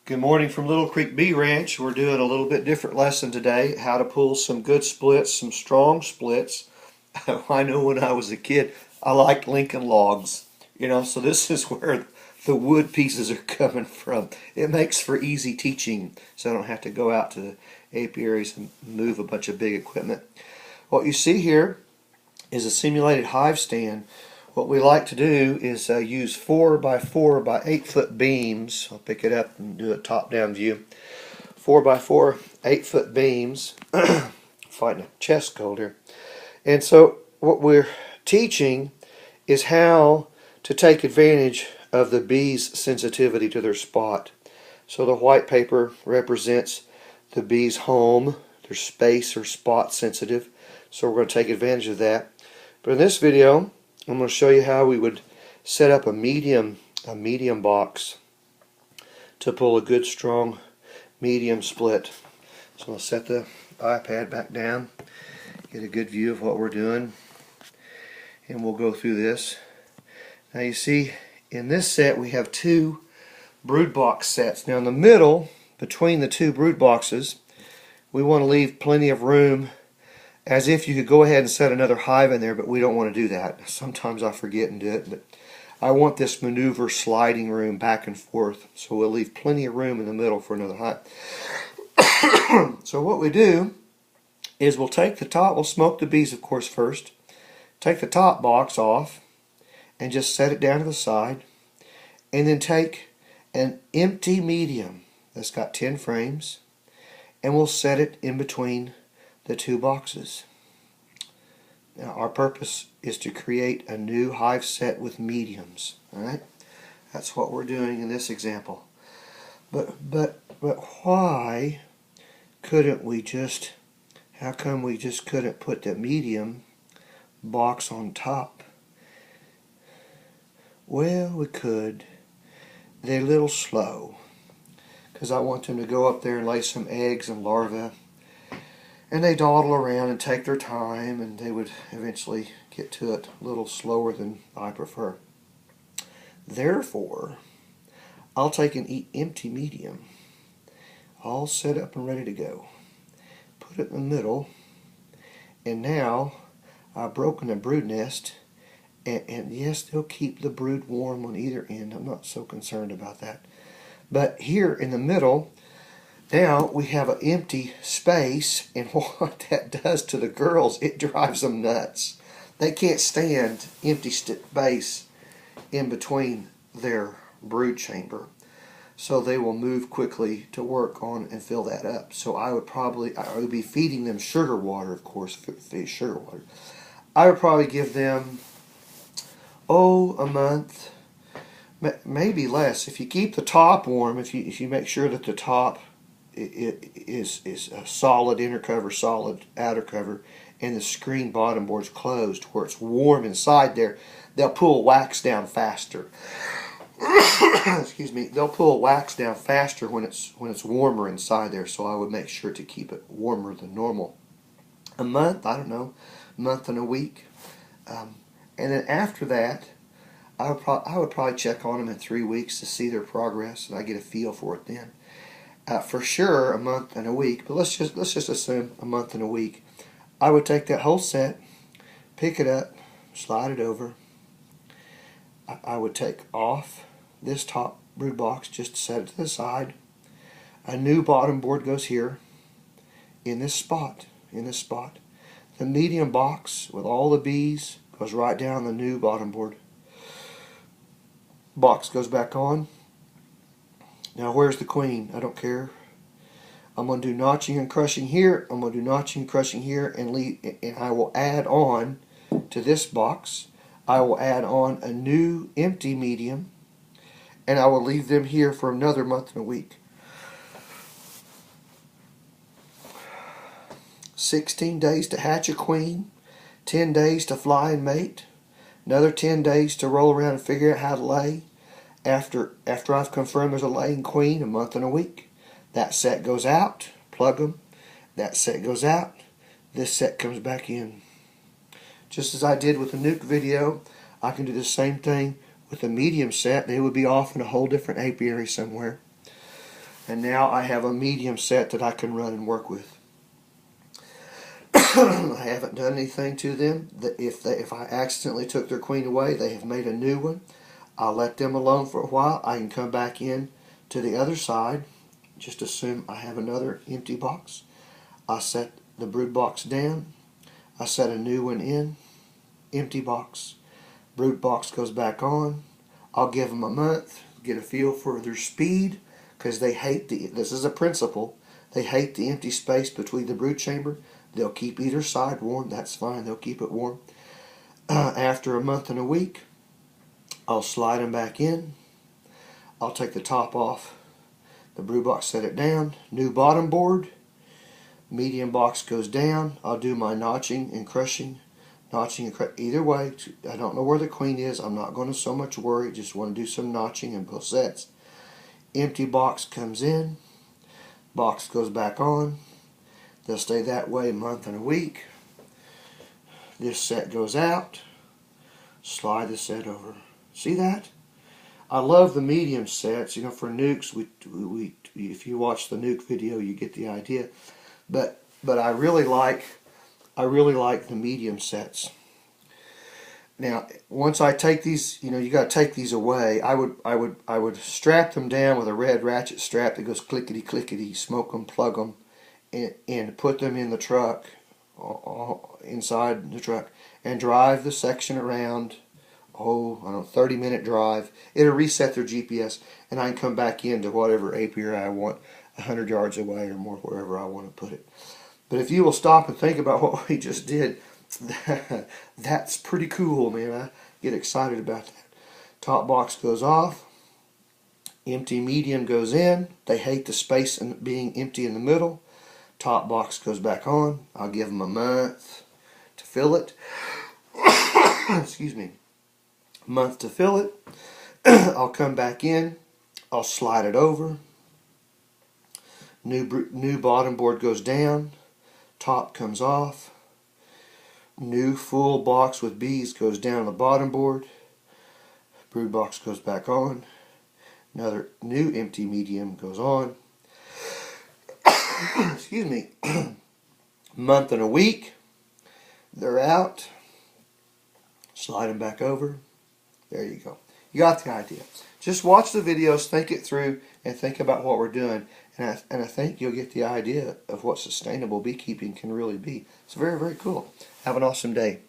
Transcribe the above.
Good morning from Little Creek Bee Ranch. We're doing a little bit different lesson today, how to pull some good splits, some strong splits. I know when I was a kid, I liked Lincoln logs, so this is where the wood pieces are coming from. It makes for easy teaching, so I don't have to go out to the apiaries and move a bunch of big equipment. What you see here is a simulated hive stand. What we like to do is use 4 by 4 by 8 foot beams. I'll pick it up and do a top down view. 4 by 4 8 foot beams. Fighting a chest cold here. And so what we're teaching is how to take advantage of the bees' sensitivity to their spot. So the white paper represents the bees' home, their space or spot sensitive. So we're going to take advantage of that. But in this video, I'm going to show you how we would set up a medium box to pull a good strong medium split. So I'll set the iPad back down, get a good view of what we're doing, and we'll go through this. Now you see in this set we have 2 brood box sets. Now in the middle between the 2 brood boxes we want to leave plenty of room, as if you could go ahead and set another hive in there, but we don't want to do that. Sometimes I forget and do it, but I want this maneuver sliding room back and forth, so we'll leave plenty of room in the middle for another hive. So what we do is we'll take the top, we'll smoke the bees of course first, take the top box off and just set it down to the side, and then take an empty medium that's got 10 frames and we'll set it in between the 2 boxes. Now our purpose is to create a new hive set with mediums. Alright? That's what we're doing in this example. But why couldn't we just, how come we just couldn't put the medium box on top? Well, we could. They're a little slow, because I want them to go up there and lay some eggs and larvae. And they dawdle around and take their time, and they would eventually get to it a little slower than I prefer. Therefore, I'll take an empty medium, all set up and ready to go. Put it in the middle, and now I've broken a brood nest, and yes, they'll keep the brood warm on either end. I'm not so concerned about that. But here in the middle, now we have an empty space, and what that does to the girls, it drives them nuts. They can't stand empty space in between their brood chamber, so they will move quickly to work on and fill that up. So I would be feeding them sugar water, of course, sugar water. I would probably give them, a month, maybe less. If you keep the top warm, if you make sure that the top is a solid inner cover, solid outer cover, and the screen bottom board's closed where it's warm inside there, they'll pull wax down faster. Excuse me, they'll pull wax down faster when it's warmer inside there, so I would make sure to keep it warmer than normal. A month, I don't know, a month and a week. And then after that, I would probably check on them in 3 weeks to see their progress, and I get a feel for it then. For sure a month and a week, but let's just assume a month and a week. I would take that whole set, pick it up, slide it over. I would take off this top brood box, just set it to the side. A new bottom board goes here in this spot. The medium box with all the bees goes right down the new bottom board. Box goes back on. Now where's the queen? I don't care. I'm going to do notching and crushing here. I'm going to do notching and crushing here, and I will add on to this box. I will add on a new empty medium, and I will leave them here for another month and a week. 16 days to hatch a queen, 10 days to fly and mate, another 10 days to roll around and figure out how to lay. After I've confirmed there's a laying queen, a month and a week. That set goes out, plug them. That set goes out, this set comes back in. Just as I did with the nuke video, I can do the same thing with a medium set. They would be off in a whole different apiary somewhere. And now I have a medium set that I can run and work with. I haven't done anything to them. If I accidentally took their queen away, they have made a new one. I'll let them alone for a while. I can come back in to the other side. Just assume I have another empty box. I set the brood box down. I set a new one in. Empty box. Brood box goes back on. I'll give them a month. Get a feel for their speed, because they hate this is a principle. They hate the empty space between the brood chamber. They'll keep either side warm. That's fine. They'll keep it warm. After a month and a week, I'll slide them back in. I'll take the top off the brood box, set it down. New bottom board. Medium box goes down. I'll do my notching and crushing. Either way, I don't know where the queen is. I'm not going to so much worry. Just want to do some notching in both sets. Empty box comes in. Box goes back on. They'll stay that way a month and a week. This set goes out. Slide the set over. See that? I love the medium sets. You know, for nukes, if you watch the nuke video, you get the idea. But I really like the medium sets. Now, once I take these, you know, you got to take these away. I would strap them down with a red ratchet strap that goes clickety clickety, smoke them, plug them, and put them in the truck, inside the truck, and drive the section around. Oh, I don't know, 30-minute drive. It'll reset their GPS, and I can come back into whatever apiary I want, 100 yards away or more, wherever I want to put it. But if you will stop and think about what we just did, that's pretty cool, man. I get excited about that. Top box goes off. Empty medium goes in. They hate the space and being empty in the middle. Top box goes back on. I'll give them a month to fill it. Excuse me. Month to fill it. I'll come back in. I'll slide it over. New bottom board goes down. Top comes off. New full box with bees goes down the bottom board. Brood box goes back on. Another new empty medium goes on. Excuse me. Month and a week. They're out. Slide them back over. There you go. You got the idea. Just watch the videos, think it through, and think about what we're doing. And I think you'll get the idea of what sustainable beekeeping can really be. It's very, very cool. Have an awesome day.